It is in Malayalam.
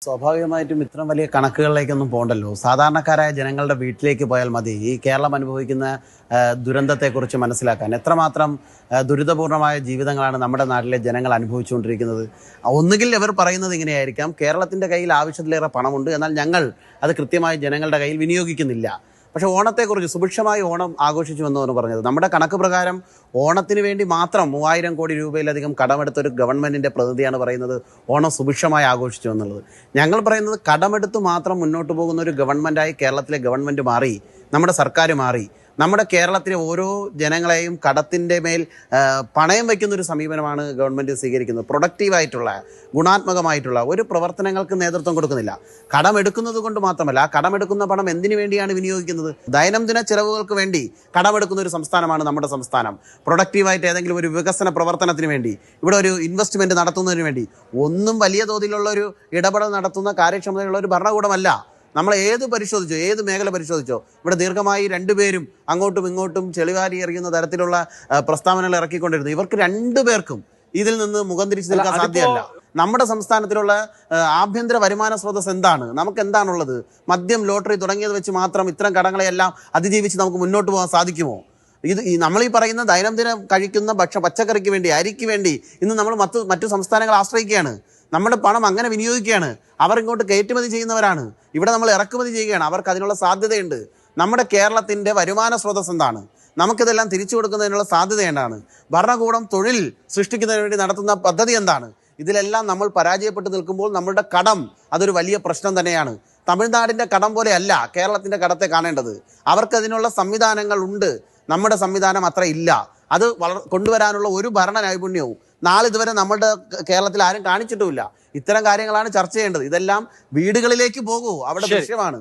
സ്വാഭാവികമായിട്ടും ഇത്തരം വലിയ കണക്കുകളിലേക്കൊന്നും പോകണ്ടല്ലോ. സാധാരണക്കാരായ ജനങ്ങളുടെ വീട്ടിലേക്ക് പോയാൽ മതി ഈ കേരളം അനുഭവിക്കുന്ന ദുരന്തത്തെക്കുറിച്ച് മനസ്സിലാക്കാൻ. എത്രമാത്രം ദുരിതപൂർണമായ ജീവിതങ്ങളാണ് നമ്മുടെ നാട്ടിലെ ജനങ്ങൾ അനുഭവിച്ചുകൊണ്ടിരിക്കുന്നത്. ഒന്നുകിൽ ഇവർ പറയുന്നത് ഇങ്ങനെയായിരിക്കാം, കേരളത്തിൻ്റെ കയ്യിൽ ആവശ്യത്തിലേറെ പണമുണ്ട്, എന്നാൽ ഞങ്ങൾ അത് കൃത്യമായി ജനങ്ങളുടെ കയ്യിൽ വിനിയോഗിക്കുന്നില്ല. പക്ഷേ ഓണത്തെക്കുറിച്ച് സുഭിക്ഷമായി ഓണം ആഘോഷിച്ചു എന്നാണ് പറഞ്ഞത്. നമ്മുടെ കണക്ക് പ്രകാരം ഓണത്തിന് വേണ്ടി മാത്രം 3000 കോടി രൂപയിലധികം കടമെടുത്തൊരു ഗവൺമെൻറ്റിൻ്റെ പ്രതിനിധിയാണ് പറയുന്നത് ഓണം സുഭിക്ഷമായി ആഘോഷിച്ചു എന്നുള്ളത്. ഞങ്ങൾ പറയുന്നത് കടമെടുത്ത് മാത്രം മുന്നോട്ട് പോകുന്ന ഒരു ഗവൺമെൻറ്റായി കേരളത്തിലെ ഗവൺമെൻറ് മാറി, നമ്മുടെ സർക്കാർ മാറി. നമ്മുടെ കേരളത്തിലെ ഓരോ ജനങ്ങളെയും കടത്തിൻ്റെ മേൽ പണയം വയ്ക്കുന്നൊരു സമീപനമാണ് ഗവൺമെൻറ് സ്വീകരിക്കുന്നത്. പ്രൊഡക്റ്റീവായിട്ടുള്ള ഗുണാത്മകമായിട്ടുള്ള ഒരു പ്രവർത്തനങ്ങൾക്ക് നേതൃത്വം കൊടുക്കുന്നില്ല. കടമെടുക്കുന്നത് കൊണ്ട് മാത്രമല്ല, ആ കടമെടുക്കുന്ന പണം എന്തിനു വേണ്ടിയാണ് വിനിയോഗിക്കുന്നത്? ദൈനംദിന ചെലവുകൾക്ക് വേണ്ടി കടമെടുക്കുന്ന ഒരു സംസ്ഥാനമാണ് നമ്മുടെ സംസ്ഥാനം. പ്രൊഡക്റ്റീവായിട്ട് ഏതെങ്കിലും ഒരു വികസന പ്രവർത്തനത്തിന് വേണ്ടി, ഇവിടെ ഒരു ഇൻവെസ്റ്റ്മെൻറ്റ് നടത്തുന്നതിന് വേണ്ടി ഒന്നും വലിയ തോതിലുള്ള ഒരു ഇടപെടൽ നടത്തുന്ന കാര്യക്ഷമതയുള്ള ഒരു ഭരണകൂടമല്ല. നമ്മൾ ഏത് മേഖല പരിശോധിച്ചോ, ഇവിടെ ദീർഘമായി രണ്ടുപേരും അങ്ങോട്ടും ഇങ്ങോട്ടും ചെളിവാരി എറിയുന്ന തരത്തിലുള്ള പ്രസ്താവനകൾ ഇറക്കിക്കൊണ്ടിരുന്നു. ഇവർക്ക് രണ്ടുപേർക്കും ഇതിൽ നിന്ന് മുഖം തിരിച്ചു നിൽക്കാൻ സാധ്യമല്ല. നമ്മുടെ സംസ്ഥാനത്തിലുള്ള ആഭ്യന്തര വരുമാന സ്രോതസ് എന്താണ്? നമുക്ക് എന്താണുള്ളത്? മദ്യം, ലോട്ടറി തുടങ്ങിയത് വെച്ച് മാത്രം ഇത്തരം കടങ്ങളെയെല്ലാം അതിജീവിച്ച് നമുക്ക് മുന്നോട്ട് പോകാൻ സാധിക്കുമോ? നമ്മൾ ഈ പറയുന്ന ദൈനംദിനം കഴിക്കുന്ന പച്ചക്കറിക്ക് വേണ്ടി, അരിക്ക് വേണ്ടി ഇന്ന് നമ്മൾ മറ്റു സംസ്ഥാനങ്ങൾ ആശ്രയിക്കുകയാണ്. നമ്മുടെ പണം അങ്ങനെ വിനിയോഗിക്കുകയാണ്. അവർ ഇങ്ങോട്ട് കയറ്റുമതി ചെയ്യുന്നവരാണ്, ഇവിടെ നമ്മൾ ഇറക്കുമതി ചെയ്യുകയാണ്. അവർക്ക് അതിനുള്ള സാധ്യതയുണ്ട്. നമ്മുടെ കേരളത്തിൻ്റെ വരുമാന സ്രോതസ് എന്താണ്? നമുക്കിതെല്ലാം തിരിച്ചു കൊടുക്കുന്നതിനുള്ള സാധ്യത എന്താണ്? ഭരണകൂടം തൊഴിൽ സൃഷ്ടിക്കുന്നതിന് വേണ്ടി നടത്തുന്ന പദ്ധതി എന്താണ്? ഇതിലെല്ലാം നമ്മൾ പരാജയപ്പെട്ട് നിൽക്കുമ്പോൾ നമ്മളുടെ കടം അതൊരു വലിയ പ്രശ്നം തന്നെയാണ്. തമിഴ്നാടിൻ്റെ കടം പോലെയല്ല കേരളത്തിൻ്റെ കടത്തെ കാണേണ്ടത്. അവർക്കതിനുള്ള സംവിധാനങ്ങൾ ഉണ്ട്, നമ്മുടെ സംവിധാനം അത്ര ഇല്ല. അത് കൊണ്ടുവരാനുള്ള ഒരു ഭരണ നൈപുണ്യവും നാളിതുവരെ നമ്മുടെ കേരളത്തിൽ ആരും കാണിച്ചിട്ടുമില്ല. ഇത്തരം കാര്യങ്ങളാണ് ചർച്ച ചെയ്യേണ്ടത്. ഇതെല്ലാം വീടുകളിലേക്ക് പോകൂ, അവിടെ ദൃശ്യമാണ്.